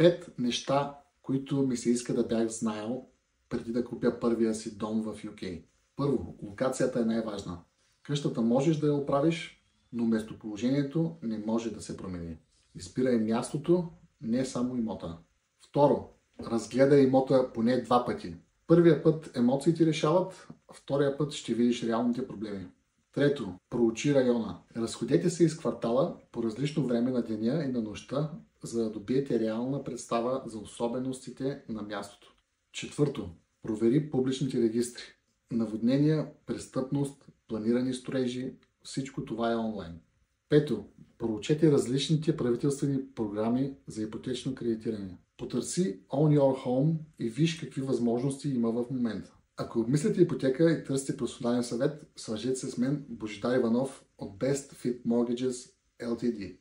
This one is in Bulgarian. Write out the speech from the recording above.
5 неща, които ми се иска да бях знаел преди да купя първия си дом в UK. Първо, локацията е най-важна. Къщата можеш да я оправиш, но местоположението не може да се промени. Избирай мястото, не само имота. Второ, разгледай имота поне 2 пъти. Първия път емоциите решават, втория път ще видиш реалните проблеми. Трето, проучи района. Разходете се из квартала по различно време на деня и на нощта, за да добиете реална представа за особеностите на мястото. Четвърто, провери публичните регистри. Наводнения, престъпност, планирани строежи, всичко това е онлайн. Пето, проучете различните правителствени програми за ипотечно кредитиране. Потърси On Your Home и виж какви възможности има в момента. Ако обмисляте ипотека и търсите персонален съвет, свържете се с мен, Божидар Иванов от Best Fit Mortgages Ltd.